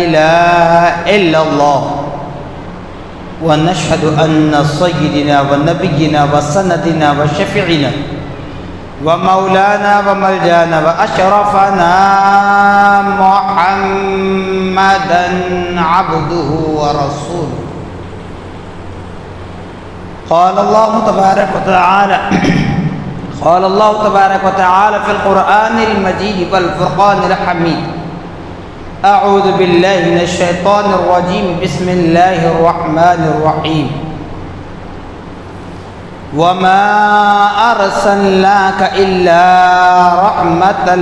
إله إلا الله ونشهد أن سيدنا ونبينا وسندنا وشفيعنا ومولانا وملجانا وأشرفنا محمدا عبده ورسوله. قال الله تبارك وتعالى في القرآن المجيد والفرقان الحميد. أعوذ بالله من الشيطان الرجيم. بسم الله الرحمن الرحيم. وما أرسلناك إلا رحمة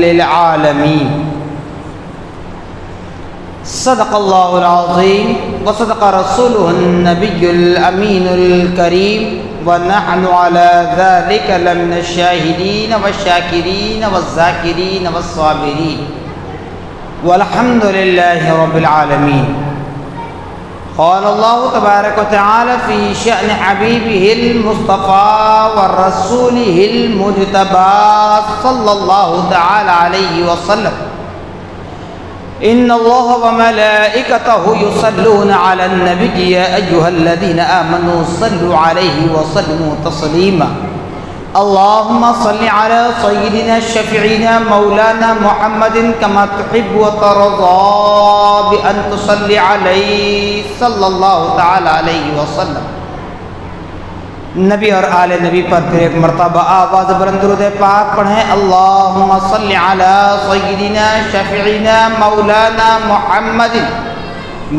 للعالمين. صدق الله العظيم وصدق رسوله النبي الأمين الكريم ونحن على ذلك لمن الشاهدين والشاكرين والذاكرين والصابرين والحمد لله رب العالمين. قال الله تبارك وتعالى في شأن حبيبه المصطفى ورسوله المجتبى صلى الله تعالى عليه وسلم: إن الله وملائكته يصلون على النبي يا أيها الذين آمنوا صلوا عليه وسلموا تسليما. اللهم صل على سيدنا شفيعنا مولانا محمد كما تحب وترضى بأن تصلي عليه صلى الله تعالى عليه وسلم. نبی اور آل نبی پر پھر ایک مرتبہ آواز بلند درود پاک پڑھیں. اللہم صل علی سیدنا شفیعنا مولانا محمد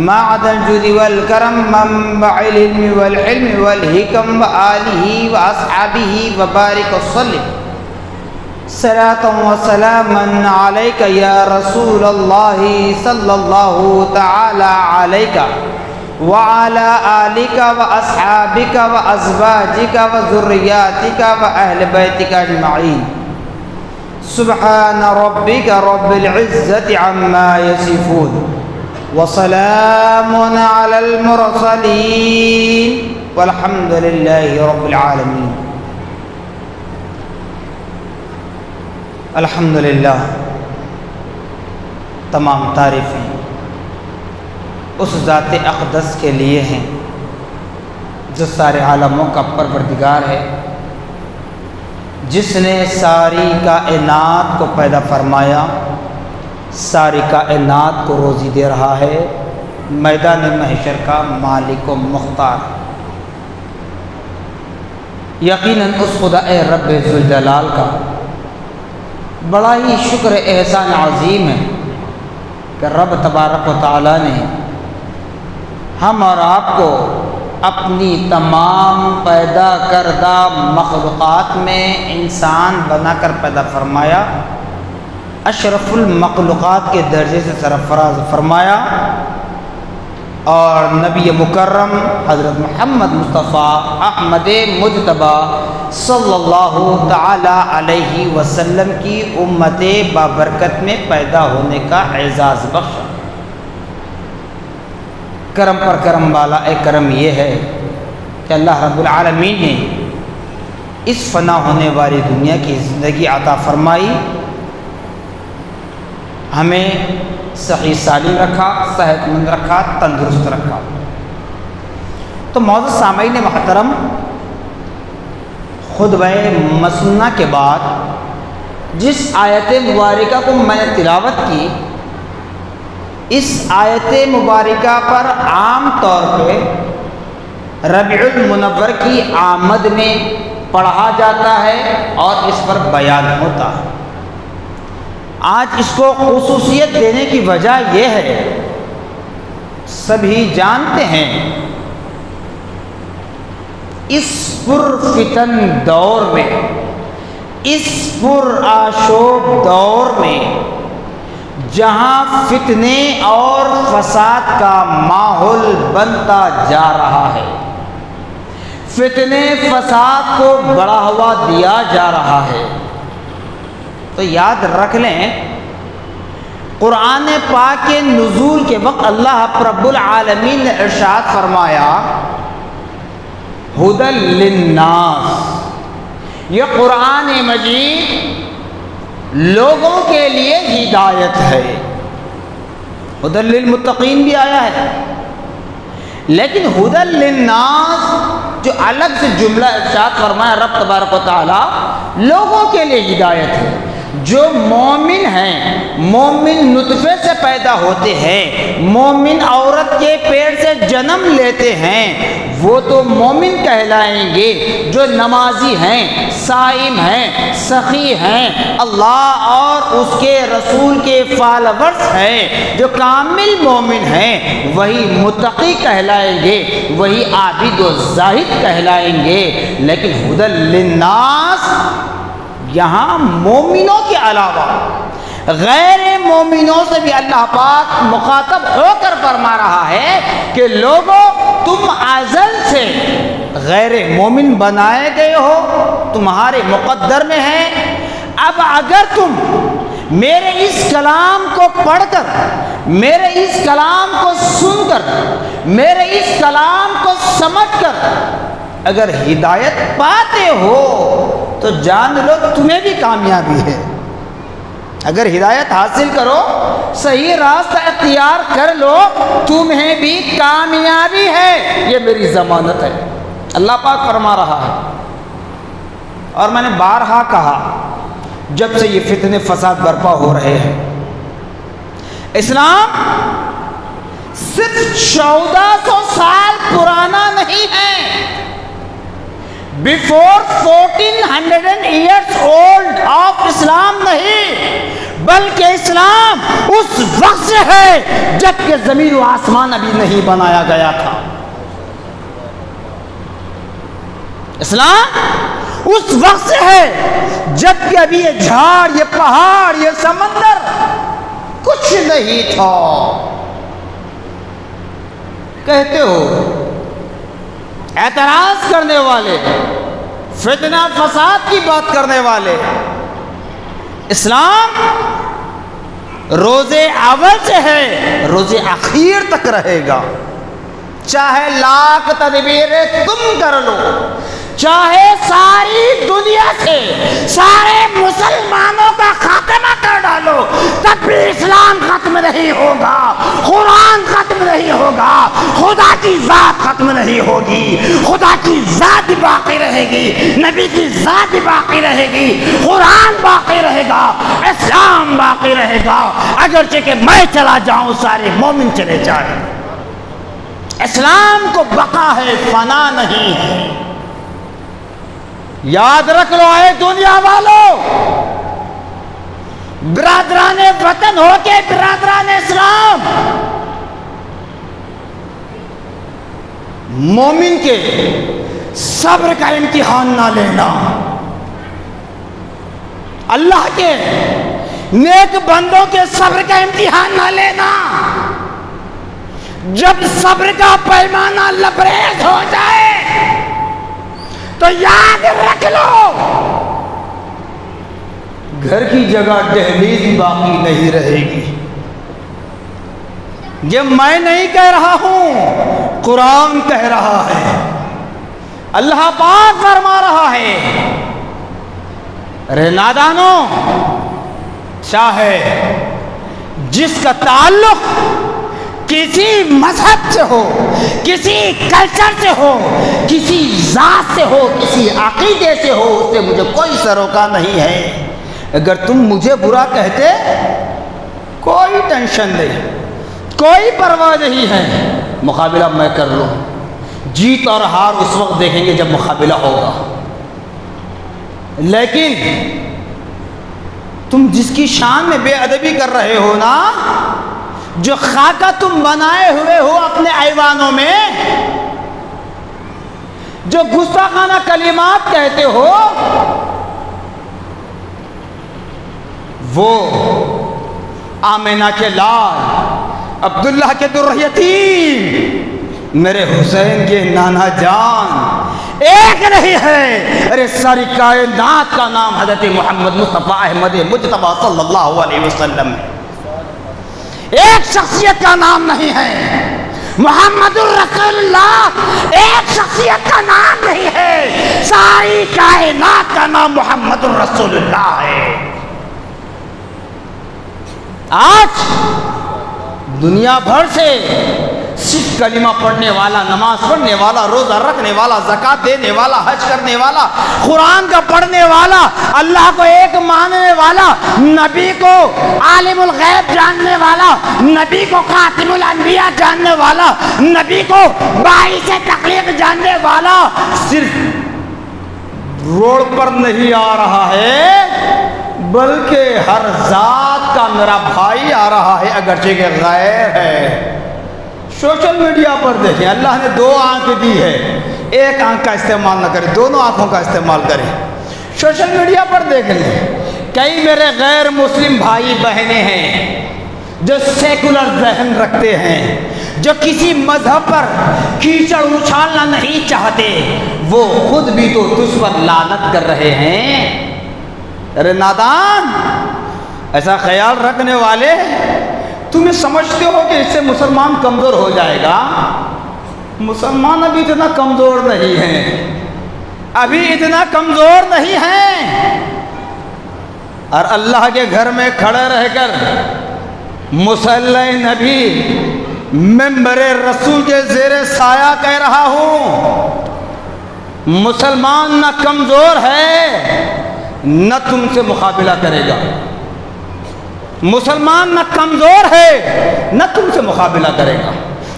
معدن الجود والکرم منبع العلم والحلم والحکم وآلہ واصحابہ وبارک وسلم. صلاۃ وسلاما علیک یا رسول اللہ صلی اللہ تعالی علیک وعلى آلك وأصحابك وأزواجك وذرياتك وأهل بيتك أجمعين. سبحان ربك رب العزة عما يصفون وسلام على المرسلين والحمد لله رب العالمين. الحمدللہ تمام تعریفیں اس ذات اقدس کے لیے ہیں جو سارے عالموں کا پروردگار ہے، جس نے ساری کائنات کو پیدا فرمایا، ساری کائنات کو روزی دے رہا ہے، میدان محشر کا مالک و مختار. یقیناً اس خدا رب ذوالجلال کا بڑا ہی شکر احسان عظیم ہے کہ رب تبارک و تعالیٰ نے ہم اور آپ کو اپنی تمام پیدا کردہ مخلوقات میں انسان بنا کر پیدا فرمایا، اشرف المخلوقات کے درجے سے سرفراز فرمایا، اور نبی مکرم حضرت محمد مصطفیٰ احمد مجتبی صلی اللہ تعالی علیہ وسلم کی امت بابرکت میں پیدا ہونے کا اعزاز بخشا. کرم پر کرم والا کرم یہ ہے کہ اللہ رب العالمین نے اس فنا ہونے والی دنیا کی زندگی عطا فرمائی، ہمیں صحیح سالم رکھا، صحت مند رکھا، تندرست رکھا. تو معزز سامعین محترم، خطبہ مسنہ کے بعد جس آیت مبارکہ کو میں نے تلاوت کی، اس آیت مبارکہ پر عام طور پہ ربیع المنور کی آمد میں پڑھا جاتا ہے اور اس پر بیان ہوتا ہے. آج اس کو خصوصیت دینے کی وجہ یہ ہے، سبھی جانتے ہیں اس پرفتن دور میں، اس پرآشوب دور میں، جہاں فتنے اور فساد کا ماحول بنتا جا رہا ہے، فتنے فساد کو بڑھاوا دیا جا رہا ہے، تو یاد رکھ لیں قرآن پاک کے نزول کے وقت اللہ رب العالمین نے ارشاد فرمایا ہدی للناس. یہ قرآن مجید لوگوں کے لیے ہدایت ہے. ہدی للمتقین بھی آیا ہے، لیکن ہدی للناس جو الگ سے جملہ ارشاد فرمایا رب تبارک و تعالی، لوگوں کے لیے ہدایت ہے۔ جو مومن ہیں، مومن نطفے سے پیدا ہوتے ہیں، مومن عورت کے پیٹ سے جنم لیتے ہیں، وہ تو مومن کہلائیں گے۔ جو نمازی ہیں، صائم ہیں، سخی ہیں، اللہ اور اس کے رسول کے فالورز ہیں، جو کامل مومن ہیں، وہی متقی کہلائیں گے، وہی عابد و زاہد کہلائیں گے۔ لیکن ہدی للناس یہاں مومنوں کے علاوہ غیر مومنوں سے بھی اللہ پاک مخاطب ہو کر فرما رہا ہے کہ لوگوں، تم ازل سے غیر مومن بنائے گئے ہو، تمہارے مقدر میں ہے۔ اب اگر تم میرے اس کلام کو پڑھ کر، میرے اس کلام کو سن کر، میرے اس کلام کو سمجھ کر اگر ہدایت پاتے ہو تو جان لو تمہیں بھی کامیابی ہے۔ اگر ہدایت حاصل کرو، صحیح راستہ اختیار کر لو، تمہیں بھی کامیابی ہے، یہ میری ضمانت ہے، اللہ پاک فرما رہا ہے۔ اور میں نے بارہا کہا، جب سے یہ فتنے فساد برپا ہو رہے ہیں، اسلام صرف 1400 سال پرانا نہیں ہے، بیفور 1400 ایئرس اولڈ آف اسلام نہیں، بلکہ اسلام اس وقت سے ہے جب کہ زمین و آسمان ابھی نہیں بنایا گیا تھا۔ اسلام اس وقت سے ہے جب کہ ابھی یہ جھاڑ، یہ پہاڑ، یہ سمندر کچھ نہیں تھا۔ کہتے ہو اعتراض کرنے والے، فتنہ فساد کی بات کرنے والے، اسلام روز اول سے ہے، روز اخیر تک رہے گا، چاہے لاکھ تدبیریں تم کر لو، چاہے ساری دنیا سے سارے مسلمانوں کا خاتمہ کر ڈالو، تب بھی اسلام ختم نہیں ہوگا، قرآن ختم نہیں ہوگا، خدا کی ذات ختم نہیں ہوگی، خدا کی ذات باقی رہے گی، نبی کی ذات باقی رہے گی، قرآن باقی رہے گا، اسلام باقی رہے گا، اگرچہ کہ میں چلا جاؤں سارے مومن چلے جائیں۔ اسلام کو بقا ہے، فنا نہیں ہے۔ یاد رکھ لو اے دنیا والوں، برادران وطن ہو کے برادران اسلام، مومن کے صبر کا امتحان نہ لینا، اللہ کے نیک بندوں کے صبر کا امتحان نہ لینا۔ جب صبر کا پیمانہ لبریز ہو جائے تو یاد رکھ لو گھر کی جگہ دہلیز باقی نہیں رہے گی۔ یہ میں نہیں کہہ رہا ہوں، قرآن کہہ رہا ہے، اللہ پاک فرما رہا ہے۔ ارے نادانو، چاہے جس کا تعلق کسی مذہب سے ہو، کسی کلچر سے ہو، کسی ذات سے ہو، کسی عقیدے سے ہو، اس سے مجھے کوئی سروکار نہیں ہے۔ اگر تم مجھے برا کہتے، کوئی ٹینشن نہیں، کوئی پرواہ نہیں ہے، مقابلہ میں کر لوں۔ جیت اور ہار اس وقت دیکھیں گے جب مقابلہ ہوگا۔ لیکن تم جس کی شان میں بے ادبی کر رہے ہو نا، جو خاکہ تم بنائے ہوئے ہو اپنے ایوانوں میں، جو گستاخانہ کلمات کہتے ہو، وہ آمینہ کے لال، عبداللہ کے در یتیم، میرے حسین کے نانا جان ایک نہیں ہے۔ ارے ساری کائنات کا نام حضرت محمد مصطفیٰ احمد مجتبیٰ صلی اللہ علیہ وسلم ہے، ایک شخصیت کا نام نہیں ہے۔ محمد الرسول اللہ ایک شخصیت کا نام نہیں ہے، ساری کائنات کا نام محمد الرسول اللہ ہے۔ آج دنیا بھر سے صرف کلمہ پڑھنے والا، نماز پڑھنے والا، روزہ رکھنے والا، زکوٰۃ دینے والا، حج کرنے والا، قرآن کا پڑھنے والا، اللہ کو ایک ماننے والا، نبی کو عالم الغیب جاننے والا، نبی کو خاتم الانبیاء جاننے والا، نبی کو باعث تخلیق جاننے والا صرف روڈ پر نہیں آ رہا ہے بلکہ ہر ذات کا میرا بھائی آ رہا ہے، اگرچہ کہ غیر ہے۔ سوشل میڈیا پر دیکھیں، اللہ نے 2 آنکھ دی ہے، ایک آنکھ کا استعمال نہ کریں، دونوں آنکھوں کا استعمال کریں۔ سوشل میڈیا پر دیکھ لیں، کئی میرے غیر مسلم بھائی بہنیں ہیں جو سیکولر ذہن رکھتے ہیں، جو کسی مذہب پر کیچڑ اچھالنا نہیں چاہتے، وہ خود بھی تو تجھ پر لعنت کر رہے ہیں۔ ارے نادان، ایسا خیال رکھنے والے، تمہیں سمجھتے ہو کہ اس سے مسلمان کمزور ہو جائے گا؟ مسلمان ابھی اتنا کمزور نہیں ہیں، ابھی اتنا کمزور نہیں ہیں۔ اور اللہ کے گھر میں کھڑے رہ کر مصلی نبی منبر رسول کے زیر سایہ کہہ رہا ہوں، مسلمان نہ کمزور ہے نہ تم سے مقابلہ کرے گا، مسلمان نہ کمزور ہے نہ تم سے مقابلہ کرے گا،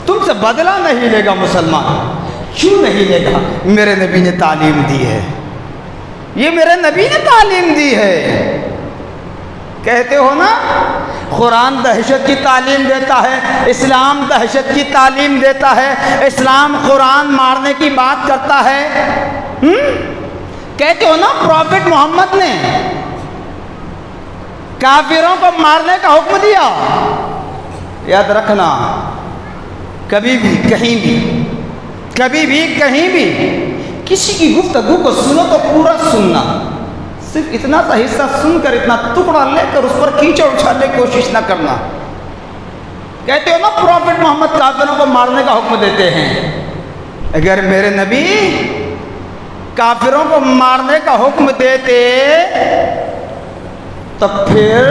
تم سے بدلہ نہیں لے گا مسلمان۔ کیوں نہیں لے گا؟ میرے نبی نے تعلیم دی ہے، یہ میرے نبی نے تعلیم دی ہے۔ کہتے ہو نا قرآن دہشت کی تعلیم دیتا ہے، اسلام دہشت کی تعلیم دیتا ہے، اسلام قرآن مارنے کی بات کرتا ہے۔ کہتے ہو نا پروفٹ محمد نے کافروں کو مارنے کا حکم دیا۔ یاد رکھنا، کبھی بھی کہیں بھی کبھی بھی کہیں بھی کسی کی گفتگو کو سنو تو پورا سننا، صرف اتنا سا حصہ سن کر اتنا ٹکڑا لے کر اس پر کیچڑ اچھالنے کی کوشش نہ کرنا۔ کہتے ہو نا پروفٹ محمد کافروں کو مارنے کا حکم دیتے ہیں، اگر میرے نبی کافروں کو مارنے کا حکم دیتے تو پھر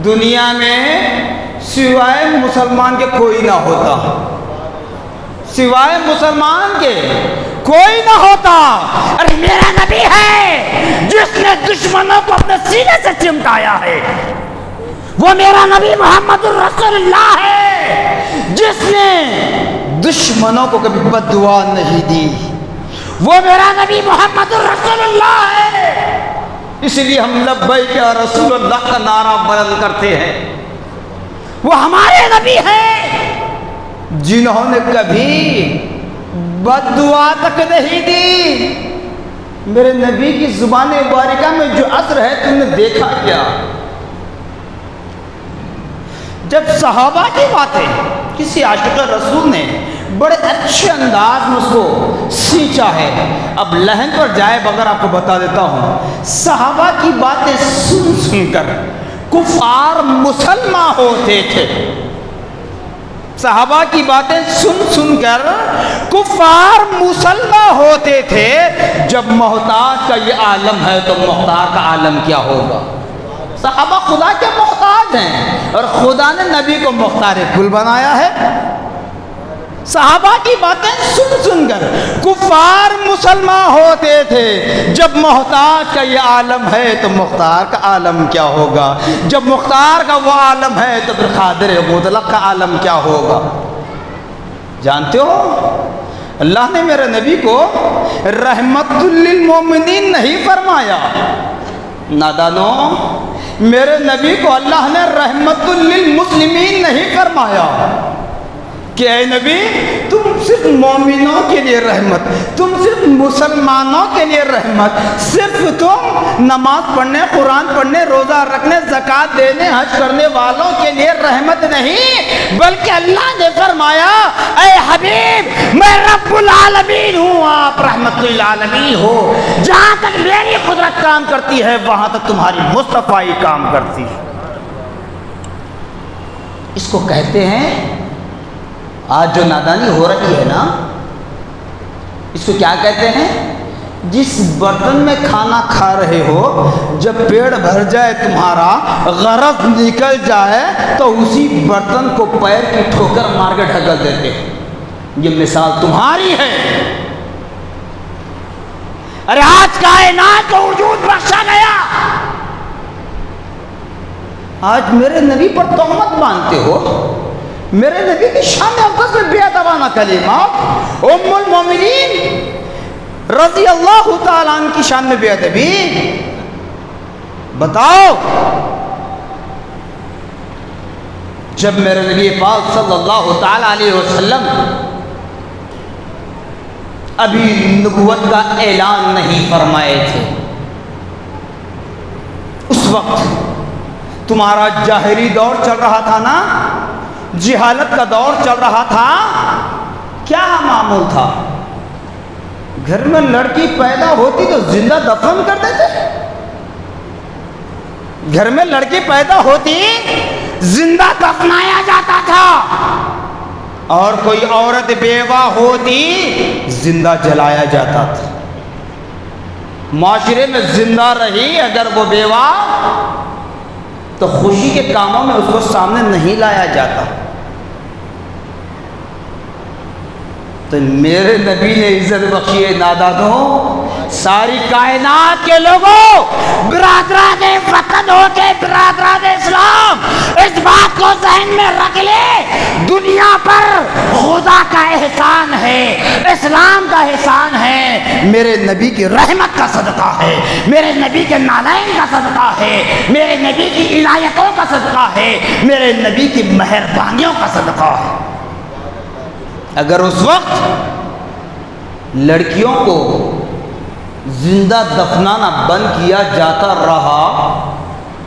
دنیا میں سوائے مسلمان کے کوئی نہ ہوتا، سوائے مسلمان کے کوئی نہ ہوتا۔ اور میرا نبی ہے جس نے دشمنوں کو اپنے سینے سے چمٹایا ہے، وہ میرا نبی محمد الرسول اللہ ہے جس نے دشمنوں کو کبھی بد دعا نہیں دی، وہ میرا نبی محمد الرسول اللہ ہے۔ اس لیے ہم لبیک یا رسول اللہ کا نعرہ بلند کرتے ہیں۔ وہ ہمارے نبی ہیں جنہوں نے کبھی بد دعا تک نہیں دی۔ میرے نبی کی زبان مبارکہ میں جو اثر ہے تم نے دیکھا کیا؟ جب صحابہ کی باتیں کسی عاشق رسول نے بڑے اچھے انداز میں اس کو سینچا ہے، اب لہن پر جائے بغیر آپ کو بتا دیتا ہوں، صحابہ کی باتیں سن سن کر کفار مسلمان ہوتے تھے، صحابہ کی باتیں سن سن کر کفار مسلمان ہوتے تھے۔ جب محتاج کا یہ عالم ہے تو مختار کا عالم کیا ہوگا؟ صحابہ خدا کے محتاج ہیں اور خدا نے نبی کو مختار کل بنایا ہے۔ صحابہ کی باتیں سن سن کر کفار مسلمان ہوتے تھے، جب محتاج کا یہ عالم ہے تو مختار کا عالم کیا ہوگا؟ جب مختار کا وہ عالم ہے تو پھر قادر مطلق کا عالم کیا ہوگا؟ جانتے ہو اللہ نے میرے نبی کو رحمت للمومنین نہیں فرمایا۔ نادانو، میرے نبی کو اللہ نے رحمت للمسلمین نہیں فرمایا کہ اے نبی تم صرف مومنوں کے لیے رحمت، تم صرف مسلمانوں کے لیے رحمت، صرف تم نماز پڑھنے، قرآن پڑھنے، روزہ رکھنے، زکوٰۃ دینے، حج کرنے والوں کے لیے رحمت نہیں، بلکہ اللہ نے فرمایا اے حبیب میں رب العالمین ہوں، آپ رحمت للعالمین ہو، جہاں تک میری قدرت کام کرتی ہے وہاں تک تمہاری مصطفیٰ کام کرتی ہے۔ اس کو کہتے ہیں، آج جو نادانی ہو رہی ہے نا، اس کو کیا کہتے ہیں؟ جس برتن میں کھانا کھا رہے ہو جب پیٹ بھر جائے تمہارا، غرض نکل جائے تو اسی برتن کو پیر کی ٹھوکر مار کے ڈھکل دیتے. یہ مثال تمہاری ہے. ارے آج کائنات کو وجود بخشا گیا، آج میرے نبی پر تہمت باندھتے ہو. میرے نبی کی شان افضل میں بے ادبانہ کلمات، ام المومنین رضی اللہ تعالیٰ عنہ کی شان میں بے ادبی. بتاؤ، جب میرے نبی پاک صلی اللہ تعالیٰ علیہ وسلم ابھی نبوت کا اعلان نہیں فرمائے تھے، اس وقت تمہارا جاہلی دور چل رہا تھا نا، جہالت کا دور چل رہا تھا. کیا معمول تھا؟ گھر میں لڑکی پیدا ہوتی تو زندہ دفن کر دیتے. گھر میں لڑکی پیدا ہوتی زندہ دفنایا جاتا تھا، اور کوئی عورت بیوہ ہوتی زندہ جلایا جاتا تھا. معاشرے میں زندہ رہی اگر وہ بیوہ تو خوشی کے کاموں میں اس کو سامنے نہیں لایا جاتا. تو میرے نبی نے عزت بخشی ہے نادانوں، ساری کائنات کے لوگوں، برادران وطن ہو کے برادران اسلام، اس بات کو ذہن میں رکھ لے، دنیا پر خدا کا احسان ہے، اسلام کا احسان ہے، میرے نبی کی رحمت کا صدقہ ہے، میرے نبی کے نالین کا صدقہ ہے، میرے نبی کی عنایتوں کا صدقہ ہے، میرے نبی کی مہربانیوں کا صدقہ ہے. اگر اس وقت لڑکیوں کو زندہ دفنانا بند کیا جاتا رہا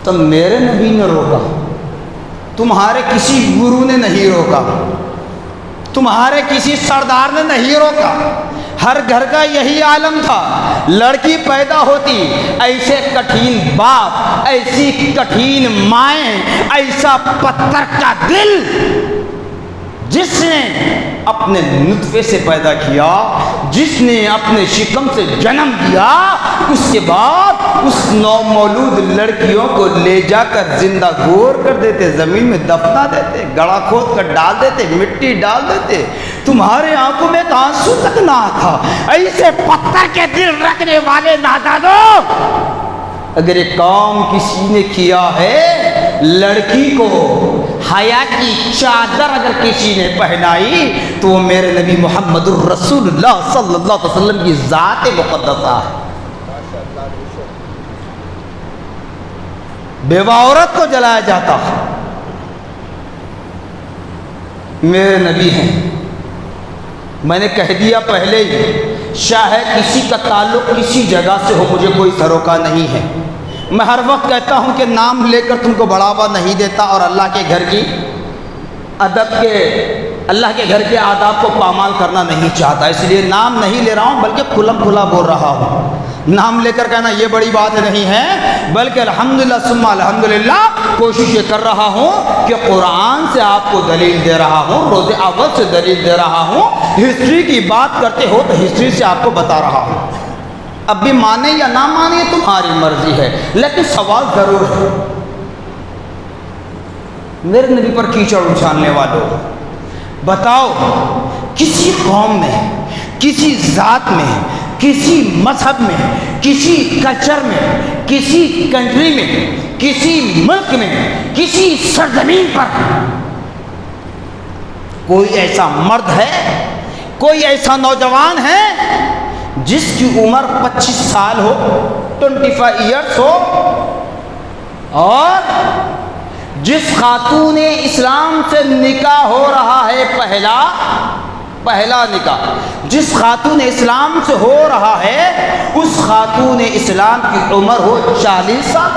تو میرے نبی نے روکا، تمہارے کسی گرو نے نہیں روکا، تمہارے کسی سردار نے نہیں روکا. ہر گھر کا یہی عالم تھا. لڑکی پیدا ہوتی، ایسے کٹھین باپ، ایسی کٹھین مائیں، ایسا پتھر کا دل جس نے اپنے نطفے سے پیدا کیا، جس نے اپنے شکم سے جنم دیا، اس کے بعد اس نومولود لڑکیوں کو لے جا کر زندہ گور کر دیتے، زمین میں دفنا دیتے، گڑھا کھود کر ڈال دیتے، مٹی ڈال دیتے. تمہارے آنکھوں میں ایک آنسو تک نہ تھا. ایسے پتھر کے دل رکھنے والے نادانوں، اگر یہ کام کسی نے کیا ہے، لڑکی کو حیا کی چادر اگر کسی نے پہنائی تو وہ میرے نبی محمد الرسول اللہ صلی اللہ علیہ وسلم کی ذات مقدسہ ہے. بیوہ عورت کو جلایا جاتا، میرے نبی ہیں. میں نے کہہ دیا پہلے ہی، شاید کسی کا تعلق کسی جگہ سے ہو، مجھے کوئی سروکار نہیں ہے. میں ہر وقت کہتا ہوں کہ نام لے کر تم کو بڑھاوا نہیں دیتا، اور اللہ کے گھر کی اللہ کے گھر کے آداب کو پامال کرنا نہیں چاہتا، اس لیے نام نہیں لے رہا ہوں، بلکہ کھلم کھلا بول رہا ہوں. نام لے کر کہنا یہ بڑی بات نہیں ہے، بلکہ الحمدللہ ثم الحمدللہ کوشش یہ کر رہا ہوں کہ قرآن سے آپ کو دلیل دے رہا ہوں، روز اول سے دلیل دے رہا ہوں. ہسٹری کی بات کرتے ہو تو ہسٹری سے آپ کو بتا رہا ہوں. اب بھی مانے یا نہ مانے تمہاری مرضی ہے، لیکن سوال ضرور ہے. میرے نبی پر کیچڑ اچھالنے والوں، بتاؤ کسی قوم میں، کسی ذات میں، کسی مذہب میں، کسی کلچر میں، کسی کنٹری میں، کسی ملک میں، کسی سرزمین پر کوئی ایسا مرد ہے، کوئی ایسا نوجوان ہے جس کی عمر 25 سال ہو، 25 ایئرس ہو، اور جس خاتون اسلام سے نکاح ہو رہا ہے، پہلا نکاح جس خاتون اسلام سے ہو رہا ہے، اس خاتون اسلام کی عمر ہو 40 سال،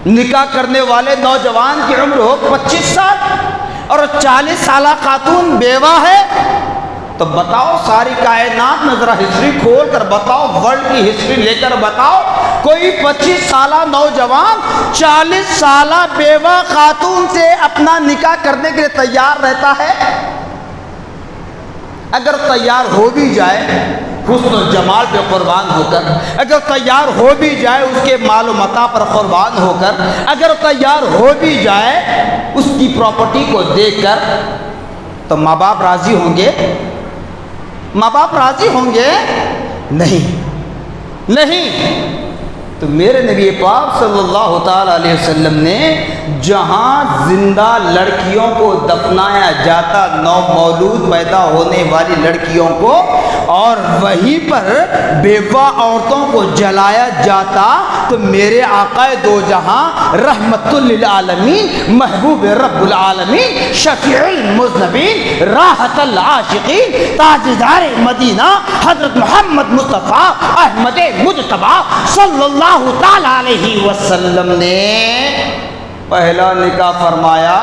نکاح کرنے والے نوجوان کی عمر ہو 25 سال، اور 40 سالہ خاتون بیوہ ہے. تو بتاؤ ساری کائنات میں ذرا ہسٹری کھول کر بتاؤ، ورلڈ کی ہسٹری لے کر بتاؤ، کوئی 25 سالہ نوجوان 40 سالہ بیوہ خاتون سے اپنا نکاح کرنے کے لیے تیار رہتا ہے؟ اگر تیار ہو بھی جائے حسن و جمال پہ قربان ہو کر، اگر تیار ہو بھی جائے اس کے مال و متاع پر قربان ہو کر، اگر تیار ہو بھی جائے اس کی پراپرٹی کو دیکھ کر، تو ماں باپ راضی ہوں گے؟ ماں باپ راضی ہوں گے؟ نہیں۔ تو میرے نبی پاک صلی اللہ تعالی علیہ وسلم نے جہاں زندہ لڑکیوں کو دفنایا جاتا، نومولود پیدا ہونے والی لڑکیوں کو، اور وہیں پر بیوہ عورتوں کو جلایا جاتا، تو میرے آقا دو جہاں رحمت للعالمین، محبوب رب العالمین، شفیع المذنبین، راحت العاشقین، تاجدار مدینہ حضرت محمد مصطفیٰ احمد مجتبیٰ صلی اللہ تعالی علیہ وسلم نے پہلا نکاح فرمایا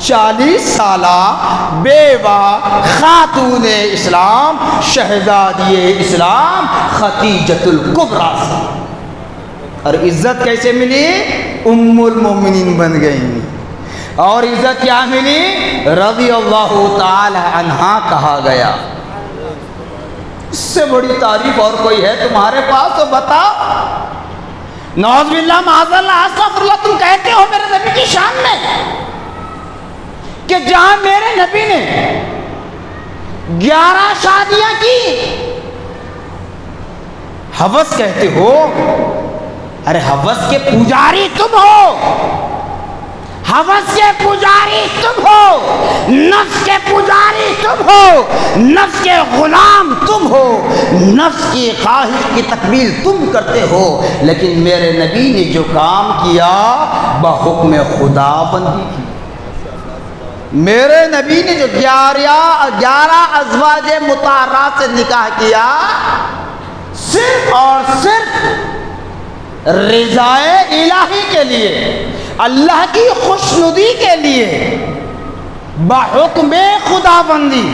40 سالہ بیوہ خاتون اسلام شہزادی اسلام خدیجۃ الکبریٰ سے، اور عزت کیسے ملی؟ ام المومنین بن گئی، اور عزت کیا ملی؟ رضی اللہ تعالی عنہا کہا گیا۔ اس سے بڑی تعریف اور کوئی ہے تمہارے پاس تو بتا۔ نعوذ باللہ معاذ اللہ استغفر اللہ، تم کہتے ہو میرے نبی کی شان میں کہ جہاں میرے نبی نے 11 شادیاں کی، ہوس کہتے ہو؟ ارے ہوس کے پجاری تم ہو، ہوس کے پجاری تم ہو، نفس کے پجاری تم ہو، نفس کے غلام تم ہو، نفس کی خواہش کی تکمیل تم کرتے ہو، لیکن میرے نبی نے جو کام کیا بحکم خدا بندی کی۔ میرے نبی نے جو 11 ازواج مطہرات سے نکاح کیا، صرف اور صرف رضائے الہی کے لیے، اللہ کی خوشنودی کے لیے، بحکم خدا بندی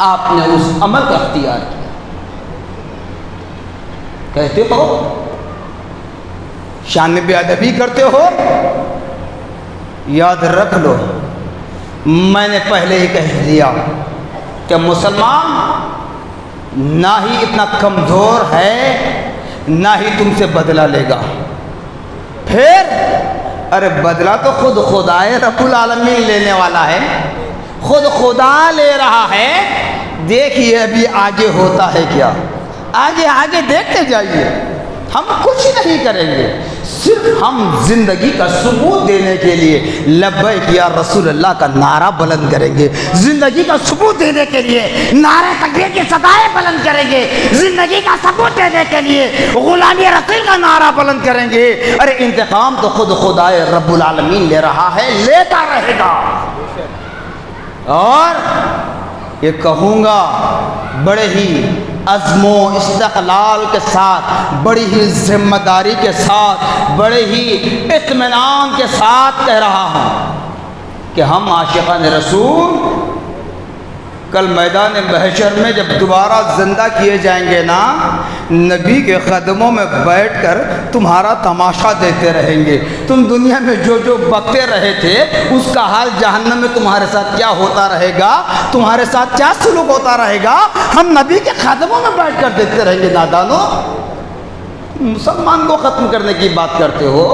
آپ نے اس عمل کا اختیار کیا۔ کہتے ہو شان بے ادبی کرتے ہو؟ یاد رکھ لو، میں نے پہلے ہی کہہ دیا کہ مسلمان نہ ہی اتنا کمزور ہے، نہ ہی تم سے بدلہ لے گا۔ پھر ارے بدلہ تو خود خدائے رب العالمین لینے والا ہے، خود خدا لے رہا ہے۔ دیکھیے ابھی آگے ہوتا ہے کیا، آگے دیکھتے جائیے۔ ہم کچھ نہیں کریں گے، صرف ہم زندگی کا ثبوت دینے کے لیے لبیک یا رسول اللہ کا نعرہ بلند کریں گے، زندگی کا ثبوت دینے کے لیے نعرہ تکبیر کی صدائیں بلند کریں گے، زندگی کا ثبوت دینے کے لیے غلامی رسول کا نعرہ بلند کریں گے۔ ارے انتقام تو خود خدائے رب العالمین لے رہا ہے، لیتا رہے گا۔ اور یہ کہوں گا بڑے ہی عزم و استقلال کے ساتھ، بڑی ہی ذمہ داری کے ساتھ، بڑے ہی اطمینان کے ساتھ کہہ رہا ہوں کہ ہم عاشقان رسول کل میدان محشر میں جب دوبارہ زندہ کیے جائیں گے نا، نبی کے قدموں میں بیٹھ کر تمہارا تماشا دیتے رہیں گے۔ تم دنیا میں جو بکتے رہے تھے اس کا حال جہنم میں تمہارے ساتھ کیا ہوتا رہے گا، تمہارے ساتھ کیا سلوک ہوتا رہے گا، ہم نبی کے قدموں میں بیٹھ کر دیکھتے رہیں گے۔ نادانو، مسلمان کو ختم کرنے کی بات کرتے ہو۔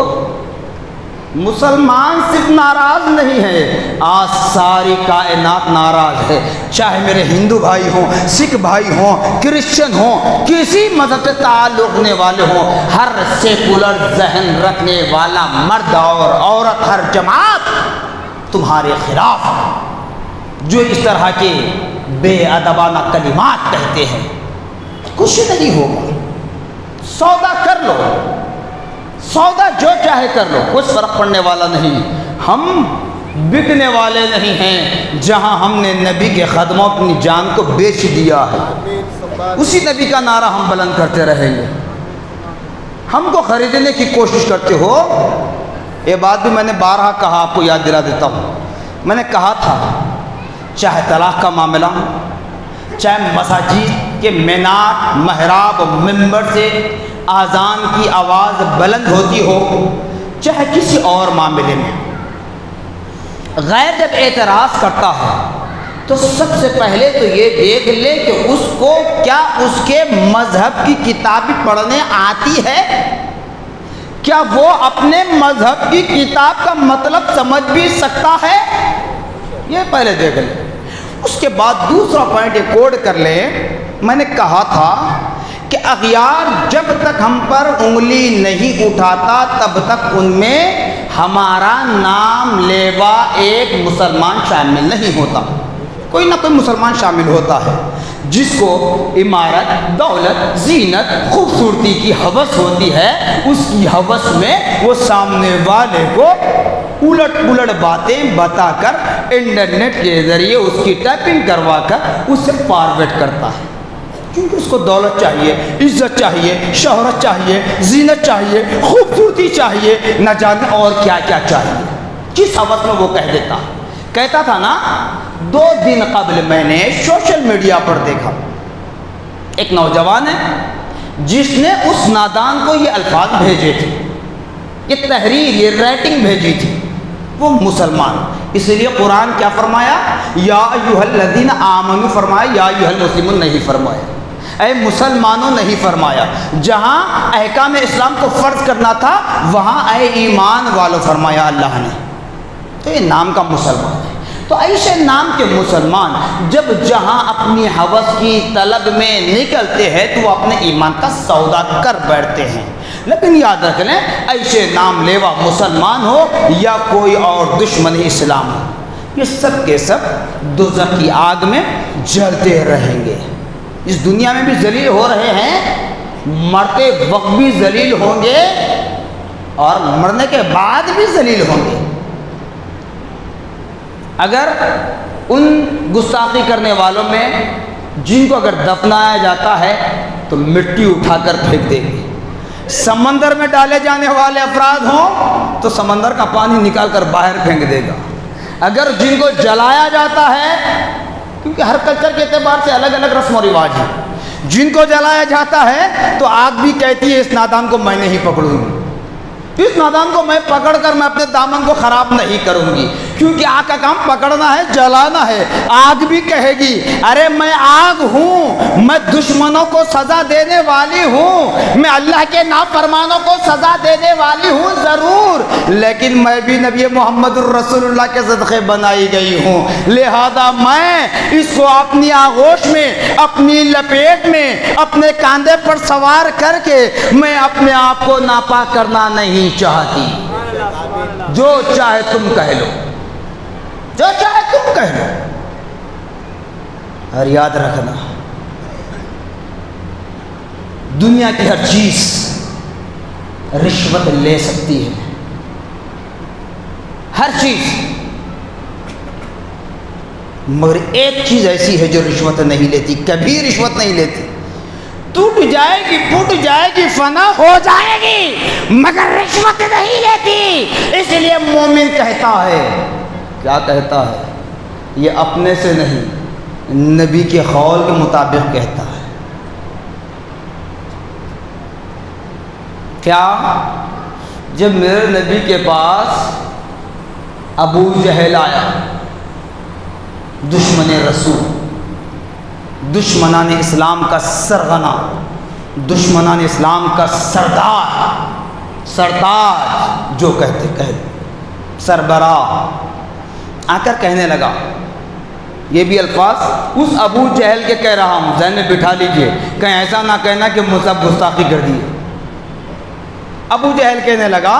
مسلمان صرف ناراض نہیں ہے، آج ساری کائنات ناراض ہے، چاہے میرے ہندو بھائی ہوں، سکھ بھائی ہوں، کرسچن ہوں، کسی مذہب سے تعلق رکھنے والے ہوں، ہر سیکولر ذہن رکھنے والا مرد اور عورت، ہر جماعت تمہارے خلاف جو اس طرح کے بے ادبانہ کلمات کہتے ہیں، کچھ نہیں ہوگا۔ سودا کر لو، سودا جو چاہے کر لو، کچھ فرق پڑنے والا نہیں۔ ہم بکنے والے نہیں ہیں، جہاں ہم نے نبی کے قدموں اپنی جان کو بیچ دیا ہے، اسی نبی کا نعرہ ہم بلند کرتے رہیں گے۔ ہم کو خریدنے کی کوشش کرتے ہو، یہ بات بھی میں نے بارہا کہا، آپ کو یاد دلا دیتا ہوں۔ میں نے کہا تھا چاہے طلاق کا معاملہ، چاہے مساجد کے مینار، محراب، ممبر سے آذان کی آواز بلند ہوتی ہو، چاہے کسی اور معاملے میں، غیر جب اعتراض کرتا ہے تو سب سے پہلے تو یہ دیکھ لے کہ اس کو کیا اس کے مذہب کی کتابیں پڑھنے آتی ہے، کیا وہ اپنے مذہب کی کتاب کا مطلب سمجھ بھی سکتا ہے، یہ پہلے دیکھ لے۔ اس کے بعد دوسرا پوائنٹ یہ کوڈ کر لے، میں نے کہا تھا کہ اغیار جب تک ہم پر انگلی نہیں اٹھاتا تب تک ان میں ہمارا نام لیوا ایک مسلمان شامل نہیں ہوتا۔ کوئی نہ کوئی مسلمان شامل ہوتا ہے جس کو عمارت، دولت، زینت، خوبصورتی کی ہوس ہوتی ہے، اس کی ہوس میں وہ سامنے والے کو الٹ پلٹ باتیں بتا کر انٹرنیٹ کے ذریعے اس کی ٹائپنگ کروا کر اسے فارورڈ کرتا ہے، کیونکہ اس کو دولت چاہیے، عزت چاہیے، شہرت چاہیے، زینت چاہیے، خوبصورتی چاہیے، نہ جانے اور کیا کیا چاہیے، جس حوث میں وہ کہہ دیتا ہے۔ کہتا تھا نا، 2 دن قبل میں نے سوشل میڈیا پر دیکھا ایک نوجوان ہے جس نے اس نادان کو یہ الفاظ بھیجے تھے، یہ تحریر، یہ رائٹنگ بھیجی تھی، وہ مسلمان، اس لیے قرآن کیا فرمایا؟ یا ایھا الذین آمنوا فرمایا، یا ایھا المسلمون نہیں فرمایا، اے مسلمانوں نہیں فرمایا۔ جہاں احکام اسلام کو فرض کرنا تھا وہاں اے ایمان والو فرمایا اللہ نے۔ تو یہ نام کا مسلمان ہے۔ تو ایسے نام کے مسلمان جب جہاں اپنی ہوس کی طلب میں نکلتے ہیں تو وہ اپنے ایمان کا سودا کر بیٹھتے ہیں۔ لیکن یاد رکھ لیں، ایسے نام لیوا مسلمان ہو یا کوئی اور دشمن اسلام ہو، یہ سب کے سب دوزخ کی آگ میں جلتے رہیں گے۔ اس دنیا میں بھی ذلیل ہو رہے ہیں، مرتے وقت بھی ذلیل ہوں گے اور مرنے کے بعد بھی ذلیل ہوں گے۔ اگر ان گستاخی کرنے والوں میں جن کو اگر دفنایا جاتا ہے تو مٹی اٹھا کر پھینک دیں گے، سمندر میں ڈالے جانے والے افراد ہوں تو سمندر کا پانی نکال کر باہر پھینک دے گا۔ اگر جن کو جلایا جاتا ہے، کیونکہ ہر کلچر کے اعتبار سے الگ الگ رسم و رواج ہیں، جن کو جلایا جاتا ہے تو آگ بھی کہتی ہے اس نادان کو میں نہیں پکڑوں گی، اس نادان کو میں پکڑ کر میں اپنے دامن کو خراب نہیں کروں گی، کیونکہ آگ کا کام پکڑنا ہے، جلانا ہے۔ آگ بھی کہے گی ارے میں آگ ہوں، میں دشمنوں کو سزا دینے والی ہوں، میں اللہ کے نافرمانوں کو سزا دینے والی ہوں ضرور، لیکن میں بھی نبی محمد الرسول اللہ کے صدقے بنائی گئی ہوں، لہذا میں اس کو اپنی آغوش میں، اپنی لپیٹ میں، اپنے کاندھے پر سوار کر کے میں اپنے آپ کو ناپاک کرنا نہیں چاہتی۔ جو چاہے تم کہہ لو، جو چاہے تم کہہ لو، اور یاد رکھنا دنیا کی ہر چیز رشوت لے سکتی ہے، ہر چیز، مگر ایک چیز ایسی ہے جو رشوت نہیں لیتی، کبھی رشوت نہیں لیتی، ٹوٹ جائے گی، پھوٹ جائے گی، فنا ہو جائے گی، مگر رشوت نہیں لیتی۔ اس لیے مومن کہتا ہے، کیا کہتا ہے؟ یہ اپنے سے نہیں، نبی کے قول کے مطابق کہتا ہے۔ کیا؟ جب میرے نبی کے پاس ابو جہل آیا، دشمن رسول، دشمنان اسلام کا سرغنہ، دشمنان اسلام کا سردار، سرتاج جو کہتے سربراہ، آ کر کہنے لگا، یہ بھی الفاظ اس ابو جہل کے کہہ رہا ہوں، ذہن میں بٹھا لیجئے، کہیں ایسا نہ کہنا کہ مصعب گستاخی کر دی۔ ابو جہل کہنے لگا،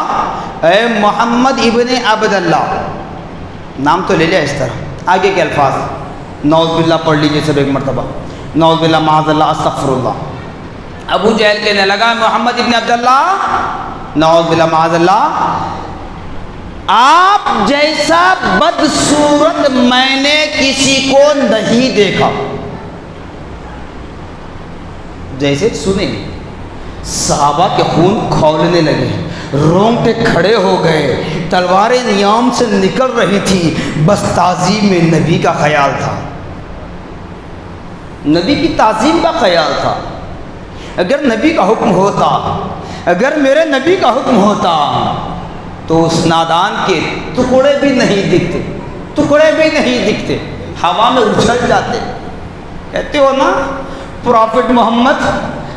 اے محمد ابن عبداللہ، نام تو لے لیا اس طرح، آگے کے الفاظ نعوذ باللہ پڑھ لیجئے سب ایک مرتبہ، نعوذ باللہ معاذ اللہ استغفر اللہ۔ ابو جہل کہنے لگا، محمد ابن عبداللہ، نعوذ باللہ معاذ اللہ، آپ جیسا بدصورت میں نے کسی کو نہیں دیکھا۔ جیسے سنیں صحابہ کے خون کھولنے لگے، رونگٹے کھڑے ہو گئے، تلواریں نیام سے نکل رہی تھی، بس تعظیم نبی کا خیال تھا، نبی کی تعظیم کا خیال تھا۔ اگر نبی کا حکم ہوتا، اگر میرے نبی کا حکم ہوتا تو اس نادان کے ٹکڑے بھی نہیں دکھتے، ٹکڑے بھی نہیں دکھتے۔ ہوا میں اچھل جاتے. کہتے ہو نا پروفٹ محمد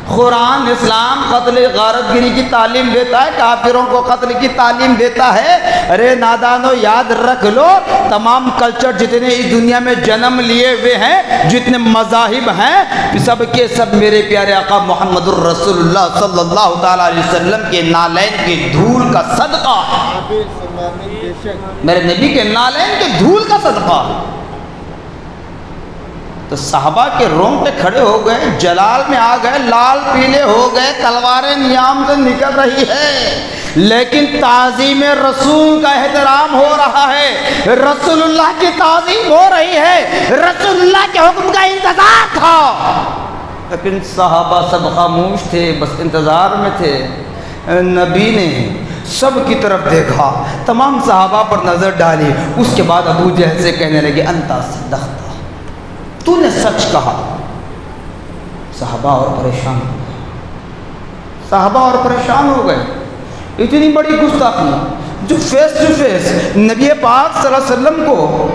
قرآن اسلام قتل غارت گری کی تعلیم دیتا ہے, کافروں کو قتل کی تعلیم دیتا ہے. ارے نادانو یاد رکھ لو, تمام کلچر جتنے اس دنیا میں جنم لیے ہوئے ہیں, جتنے مذاہب ہیں, سب کے سب میرے پیارے آقا محمد الرسول اللہ صلی اللہ تعالیٰ علیہ وسلم کے نالین کی دھول کا صدقہ ہے. میرے نبی کے نالین کے دھول کا صدقہ. تو صحابہ کے رونگٹے کھڑے ہو گئے, جلال میں آ گئے, لال پیلے ہو گئے, تلواریں نیام سے نکل رہی ہے, لیکن تعظیم رسول کا احترام ہو رہا ہے, رسول اللہ کی تعظیم ہو رہی ہے, رسول اللہ کے حکم کا انتظار تھا. لیکن صحابہ سب خاموش تھے, بس انتظار میں تھے. نبی نے سب کی طرف دیکھا, تمام صحابہ پر نظر ڈالی, اس کے بعد ابو جہل سے کہنے لگے انتا صدقت, تو نے سچ کہا. صحابہ اور پریشان ہو گئے, صحابہ اور پریشان ہو گئے. اتنی بڑی گستاخی جو فیس ٹو فیس نبی پاک صلی اللہ علیہ وسلم کو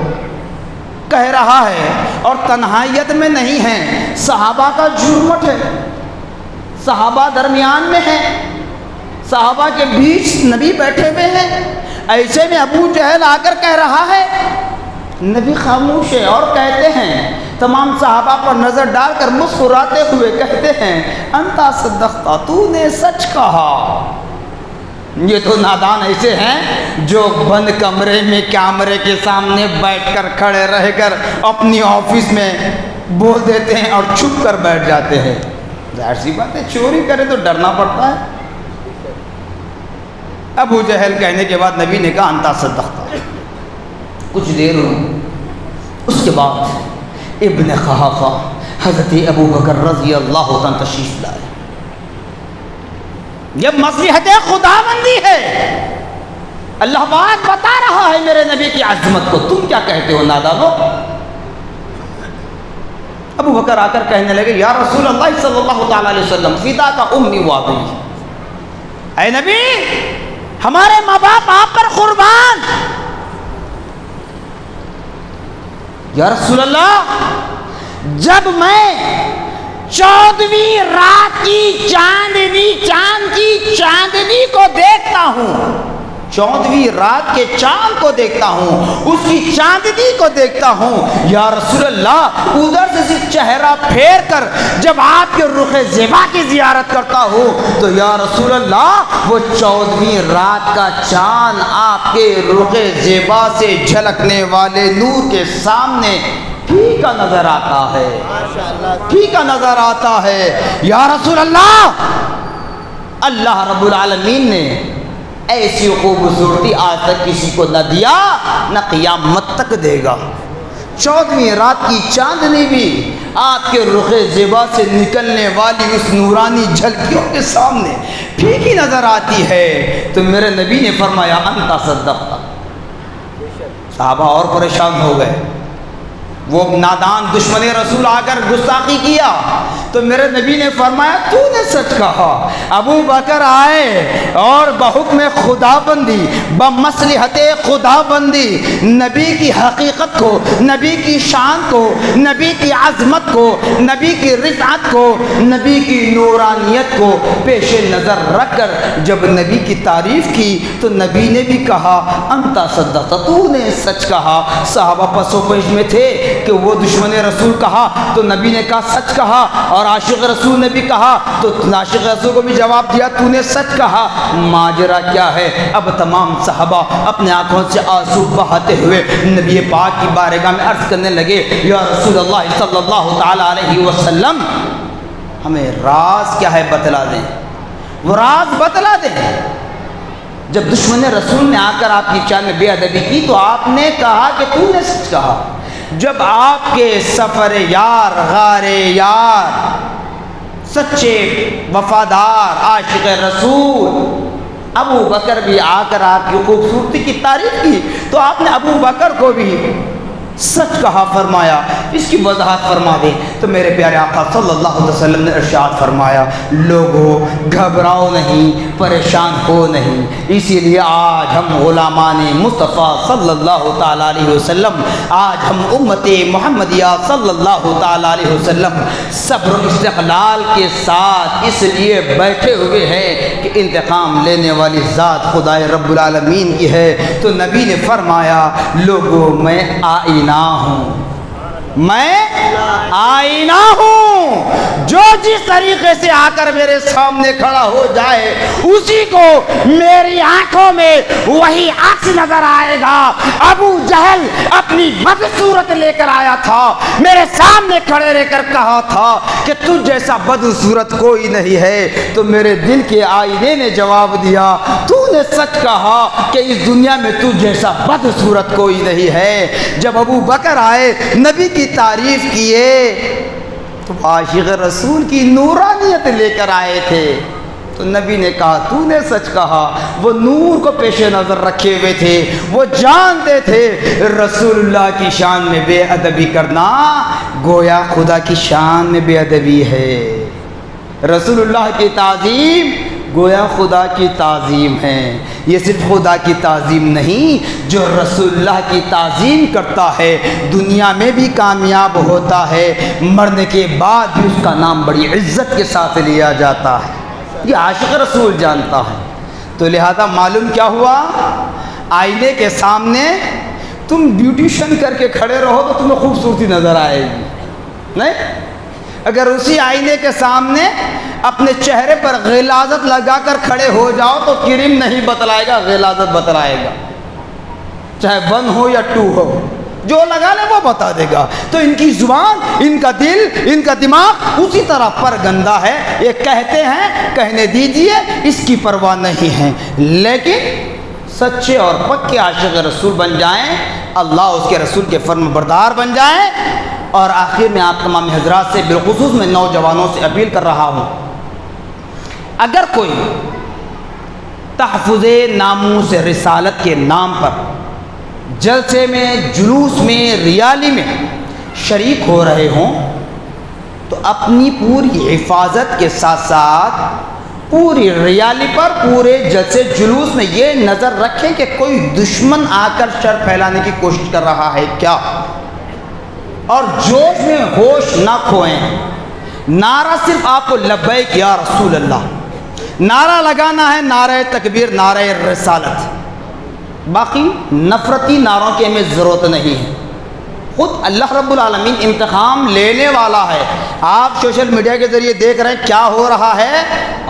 کہہ رہا ہے اور تنہائیت میں نہیں ہے. صحابہ کا جھرمٹ ہے, صحابہ درمیان میں ہے, صحابہ کے بیچ نبی بیٹھے ہوئے ہیں. ایسے میں ابو جہل آ کر کہہ رہا ہے, نبی خاموش ہے اور کہتے ہیں, تمام صحابہ پر نظر ڈال کر مسکراتے ہوئے کہتے ہیں انتا صدقتا, تو نے سچ کہا. یہ تو نادان ایسے ہیں جو بند کمرے میں کیمرے کے سامنے بیٹھ کر کھڑے رہ کر اپنی آفس میں بول دیتے ہیں اور چھپ کر بیٹھ جاتے ہیں. ظاہر سی بات ہے, چوری کرے تو ڈرنا پڑتا ہے. ابو جہل کہنے کے بعد نبی نے کہا انتا صدقتا. کچھ دیر ہوئی, اس کے بعد ابن قحافہ حضرت ابو بکر رضی اللہ عنہ تشریف لائے. یہ مصلحت خداوندی ہے, اللہ پاک بتا رہا ہے میرے نبی کی عظمت کو, تم کیا کہتے ہو نادانو. ابو بکر آ کر کہنے لگے یا رسول اللہ صلی اللہ تعالیٰ علیہ وسلم فدا کا امی و ابی, اے نبی ہمارے ماں باپ آپ پر قربان. یا رسول اللہ جب میں 14ویں رات کی چاند کی چاندنی کو دیکھتا ہوں, 14ویں رات کے چاند کو دیکھتا ہوں, اس کی چاندنی کو دیکھتا ہوں, یا رسول اللہ ادھر سے صرف چہرہ پھیر کر جب آپ کے رخ زیبا کی زیارت کرتا ہوں تو یا رسول اللہ وہ 14ویں رات کا چاند آپ کے رخ زیبا سے جھلکنے والے نور کے سامنے پھیکا نظر آتا ہے, پھیکا نظر آتا ہے. یا رسول اللہ, اللہ رب العالمین نے ایسی خوبصورتی آج تک کسی کو نہ دیا, نہ قیامت تک دے گا. 14ویں رات کی چاندنی بھی آپ کے رخ زیبا سے نکلنے والی اس نورانی جھلکیوں کے سامنے پھیکی نظر آتی ہے. تو میرے نبی نے فرمایا انتا صدقتا. صحابہ اور پریشان ہو گئے. وہ نادان دشمن رسول آ کر گستاخی کیا تو میرے نبی نے فرمایا تو نے سچ کہا. ابو بکر آئے اور بحکم خدا بندی, بمصلحت خدا بندی نبی کی حقیقت کو, نبی کی شان کو, نبی کی عظمت کو, نبی کی رفعت کو, نبی کی نورانیت کو پیش نظر رکھ کر جب نبی کی تعریف کی تو نبی نے بھی کہا انتا صدقتا, تو نے سچ کہا. صحابہ پس و پیش میں تھے کہ وہ دشمن رسول کہا تو نبی نے کہا سچ کہا, اور عاشق رسول نے بھی کہا تو عاشق رسول کو بھی جواب دیا تو نے سچ کہا. ماجرا کیا ہے؟ اب تمام صحابہ اپنے آنکھوں سے آنسو بہاتے ہوئے نبی پاک کی بارگاہ میں عرض کرنے لگے یا رسول اللہ صلی اللہ تعالیٰ علیہ وسلم ہمیں راز کیا ہے بتلا دیں. وہ راز بتلا دیں. جب دشمن رسول نے آ کر آپ کی شان میں بے ادبی کی تو آپ نے کہا کہ تو نے سچ کہا. جب آپ کے سفر یار, غار یار, سچے وفادار عاشق رسول ابو بکر بھی آ کر آپ کی خوبصورتی کی تعریف کی تو آپ نے ابو بکر کو بھی سچ کہا فرمایا. اس کی وضاحت فرما دیں. تو تو میرے پیارے آقا صلی اللہ علیہ وسلم نے ارشاد فرمایا لوگو گھبراؤ نہیں، پریشان ہو نہیں، اسی لیے آج ہم غلامان مصطفیٰ صلی اللہ تعالیٰ علیہ وسلم، آج ہم امت محمدیہ صلی اللہ تعالیٰ علیہ وسلم صبر و استقلال کے ساتھ اس لیے بیٹھے ہوئے ہیں کہ انتقام لینے والی ذات خدا رب العالمین کی ہے۔ تو نبی نے فرمایا لوگو میں آئینہ ہوں، میں آئینہ ہوں، جو جس طریقے سے آ کر میرے سامنے کھڑا ہو جائے اسی کو میری آنکھوں میں وہی عکس نظر آئے گا۔ ابو جہل اپنی بدصورت لے کر آیا تھا، میرے سامنے کھڑے رہ کر کہا تھا کہ تجھ جیسا بدصورت کوئی نہیں ہے، تو میرے دل کے آئینے نے جواب دیا تو نے سچ کہا کہ اس دنیا میں تجھ جیسا بدصورت کوئی نہیں ہے۔ جب ابو بکر آئے نبی کی تعریف کیے تو عاشق رسول کی نورانیت لے کر آئے تھے، تو نبی نے کہا تو نے سچ کہا۔ وہ نور کو پیش نظر رکھے ہوئے تھے، وہ جانتے تھے رسول اللہ کی شان میں بے ادبی کرنا گویا خدا کی شان میں بے ادبی ہے، رسول اللہ کی تعظیم گویا خدا کی تعظیم ہے۔ یہ صرف خدا کی تعظیم نہیں، جو رسول اللہ کی تعظیم کرتا ہے دنیا میں بھی کامیاب ہوتا ہے، مرنے کے بعد بھی اس کا نام بڑی عزت کے ساتھ لیا جاتا ہے، یہ عاشق رسول جانتا ہے۔ تو لہذا معلوم کیا ہوا، آئینے کے سامنے تم بیوٹیشن کر کے کھڑے رہو تو تمہیں خوبصورتی نظر آئے گی، نہیں؟ اگر اسی آئینے کے سامنے اپنے چہرے پر غلاظت لگا کر کھڑے ہو جاؤ تو کریم نہیں بتلائے گا، غلاظت بتلائے گا، چاہے 1 ہو یا 2 ہو، جو لگا لے وہ بتا دے گا۔ تو ان کی زبان، ان کا دل، ان کا دماغ اسی طرح پر گندہ ہے، یہ کہتے ہیں کہنے دیجئے، اس کی پرواہ نہیں ہے، لیکن سچے اور پکے عاشق رسول بن جائیں، اللہ اس کے رسول کے فرم بردار بن جائیں۔ اور آخر میں آپ تمام حضرات سے بالخصوص میں نوجوانوں سے اپیل کر رہا ہوں، اگر کوئی تحفظ ناموس رسالت کے نام پر جلسے میں، جلوس میں، ریالی میں شریک ہو رہے ہوں تو اپنی پوری حفاظت کے ساتھ ساتھ پوری ریالی پر، پورے جلسے جلوس میں یہ نظر رکھیں کہ کوئی دشمن آ کر شر پھیلانے کی کوشش کر رہا ہے کیا، اور جوش میں ہوش نہ کھوئیں۔ نعرہ صرف آپ کو لبیک یا رسول اللہ نعرہ لگانا ہے، نعرہ تکبیر، نعرہ رسالت، باقی نفرتی نعروں کی ہمیں ضرورت نہیں ہے۔ خود اللہ رب العالمین امتحان لینے والا ہے، آپ سوشل میڈیا کے ذریعے دیکھ رہے ہیں کیا ہو رہا ہے،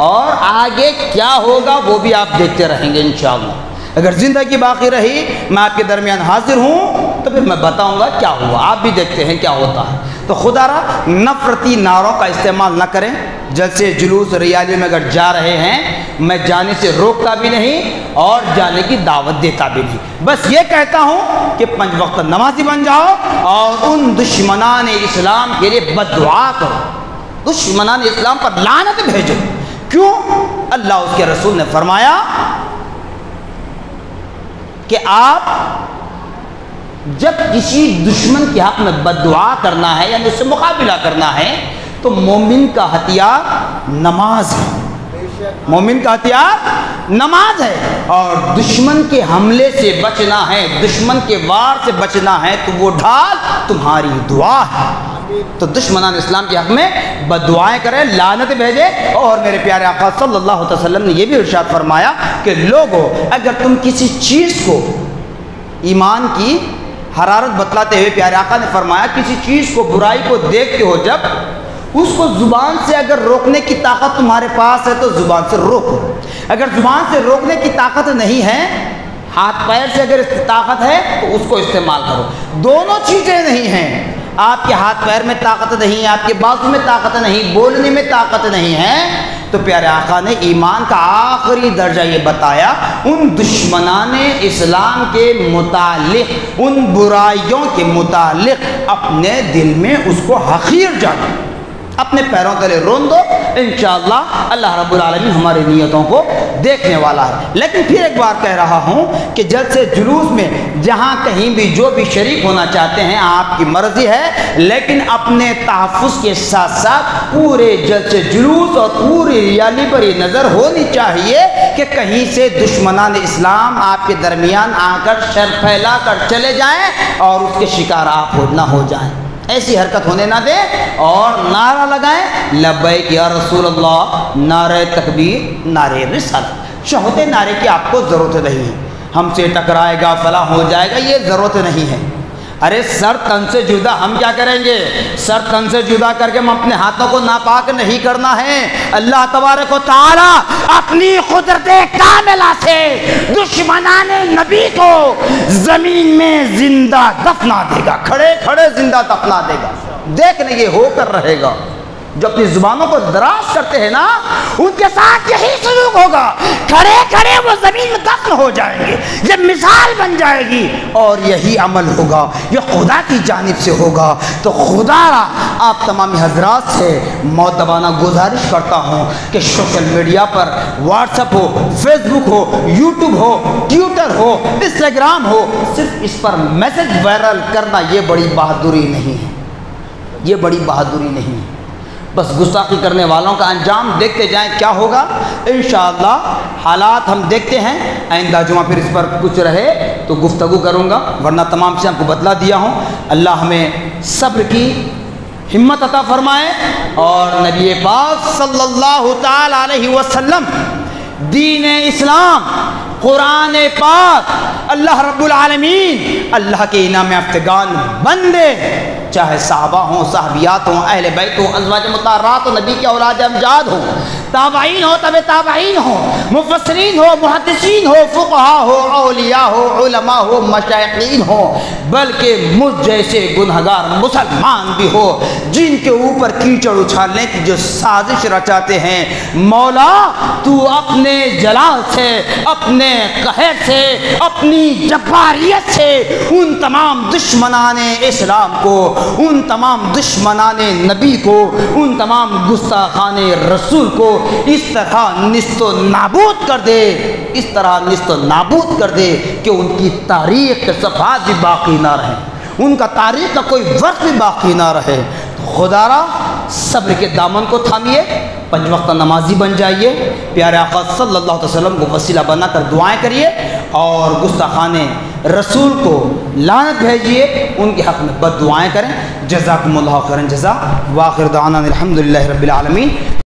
اور آگے کیا ہوگا وہ بھی آپ دیکھتے رہیں گے انشاءاللہ۔ اگر زندگی باقی رہی میں آپ کے درمیان حاضر ہوں تو پھر میں بتاؤں گا کیا ہوا، آپ بھی دیکھتے ہیں کیا ہوتا ہے۔ تو خدا را نفرتی نعروں کا استعمال نہ کریں، جلسے جلوس ریالی میں اگر جا رہے ہیں میں جانے سے روکتا بھی نہیں اور جانے کی دعوت دیتا بھی نہیں، بس یہ کہتا ہوں کہ 5 وقت نمازی بن جاؤ اور ان دشمنان اسلام کے لیے بد دعا کرو، دشمنان اسلام پر لعنت بھیجو۔ کیوں؟ اللہ اس کے رسول نے فرمایا کہ آپ جب کسی دشمن کے حق میں بد دعا کرنا ہے یعنی اس سے مقابلہ کرنا ہے تو مومن کا ہتھیار نماز ہے، مومن کا ہتھیار نماز ہے، اور دشمن کے حملے سے بچنا ہے، دشمن کے وار سے بچنا ہے تو وہ ڈھال تمہاری دعا ہے۔ تو دشمنان اسلام کے حق میں بد دعائیں کریں، لعنت بھیجے۔ اور میرے پیارے آقا صلی اللہ علیہ وسلم نے یہ بھی ارشاد فرمایا کہ لوگو اگر تم کسی چیز کو، ایمان کی حرارت بتلاتے ہوئے پیارے آقا نے فرمایا کسی چیز کو، برائی کو دیکھتے ہو جب، اس کو زبان سے اگر روکنے کی طاقت تمہارے پاس ہے تو زبان سے روکو، اگر زبان سے روکنے کی طاقت نہیں ہے، ہاتھ پیر سے اگر طاقت ہے تو اس کو استعمال کرو۔ دونوں چیزیں نہیں ہیں، آپ کے ہاتھ پیر میں طاقت نہیں ہے، آپ کے بازو میں طاقت نہیں، بولنے میں طاقت نہیں ہے، تو پیارے آقا نے ایمان کا آخری درجہ یہ بتایا، ان دشمنان اسلام کے متعلق، ان برائیوں کے متعلق اپنے دل میں اس کو حقیر جانو، اپنے پیروں تلے رون دو، انشاءاللہ اللہ رب العالمین ہماری نیتوں کو دیکھنے والا ہے۔ لیکن پھر ایک بار کہہ رہا ہوں کہ جلسے جلوس میں جہاں کہیں بھی جو بھی شریک ہونا چاہتے ہیں آپ کی مرضی ہے، لیکن اپنے تحفظ کے ساتھ ساتھ پورے جلسے جلوس اور پوری ریالی پر یہ نظر ہونی چاہیے کہ کہیں سے دشمنان اسلام آپ کے درمیان آ کر شر پھیلا کر چلے جائیں اور اس کے شکار آپ نہ ہو جائیں۔ ایسی حرکت ہونے نہ دیں اور نعرہ لگائیں لبیک یا رسول اللہ، نعرہ تکبیر، نعرہ رسالت۔ چوتھے نعرے کی آپ کو ضرورت نہیں ہے، ہم سے ٹکرائے گا فلاں ہو جائے گا، یہ ضرورت نہیں ہے۔ ارے سر تن سے جدا ہم کیا کریں گے؟ سر تن سے جدا کر کے ہم اپنے ہاتھوں کو ناپاک نہیں کرنا ہے۔ اللہ تبارک و تعالی اپنی قدرت کاملہ سے دشمنان نبی کو زمین میں زندہ دفنا دے گا، کھڑے کھڑے زندہ دفنا دے گا۔ دیکھنے یہ ہو کر رہے گا، جو اپنی زبانوں کو دراز کرتے ہیں نا ان کے ساتھ یہی سلوک ہوگا، کھڑے کھڑے وہ زمین میں دفن ہو جائیں گے، یہ مثال بن جائے گی اور یہی عمل ہوگا، یہ خدا کی جانب سے ہوگا۔ تو خدا آپ تمام حضرات سے معتبانہ گزارش کرتا ہوں کہ سوشل میڈیا پر واٹس ایپ ہو، فیس بک ہو، یوٹیوب ہو، ٹویٹر ہو، انسٹاگرام ہو، صرف اس پر میسج وائرل کرنا یہ بڑی بہادری نہیں ہے، یہ بڑی بہادری نہیں ہے۔ بس گستاخی کرنے والوں کا انجام دیکھتے جائیں کیا ہوگا۔ انشاءاللہ حالات ہم دیکھتے ہیں، آئندہ جمعہ پھر اس پر کچھ رہے تو گفتگو کروں گا، ورنہ تمام سے ہم کو بتلا دیا ہوں۔ اللہ ہمیں صبر کی ہمت عطا فرمائے اور نبی پاک صلی اللہ تعالی علیہ وسلم، دین اسلام، قرآن پاک، اللہ رب العالمین اللہ کے انعام یافتگان بندے، چاہے صحابہ ہوں، صحابیات ہوں، اہل بیت ہوں، ازواج مطہرات ہوں، نبی کے اولاد امجاد ہوں، تابعین ہو، تبع تابعین ہو، مفسرین ہو، محدثین ہو، فقہاء ہو، اولیاء ہو، علماء ہو، مشائخین ہو، بلکہ مجھ جیسے گنہگار مسلمان بھی ہو جن کے اوپر کیچڑ اچھالنے کی جو سازش رچاتے ہیں، مولا تو اپنے جلال سے، اپنے قہر سے، اپنی جباریت سے ان تمام دشمنان اسلام کو، ان تمام دشمنان نبی کو، ان تمام گستاخان رسول کو اس طرح نیست و نابود کر دے، اس طرح نیست و نابود کر دے کہ ان کی تاریخ کے صفحات بھی باقی نہ رہیں، ان کا تاریخ کا کوئی ورق بھی باقی نہ رہے۔ تو خدا را صبر کے دامن کو تھامیے، 5 وقت نمازی بن جائیے، پیارے آقا صلی اللہ علیہ وسلم کو وسیلہ بنا کر دعائیں کریے اور گستاخان رسول کو لعنت بھیجیے، ان کے حق میں بد دعائیں کریں۔ جزاکم اللہ خیرا جزا، وآخر دعوانا الحمدللہ رب العالمین۔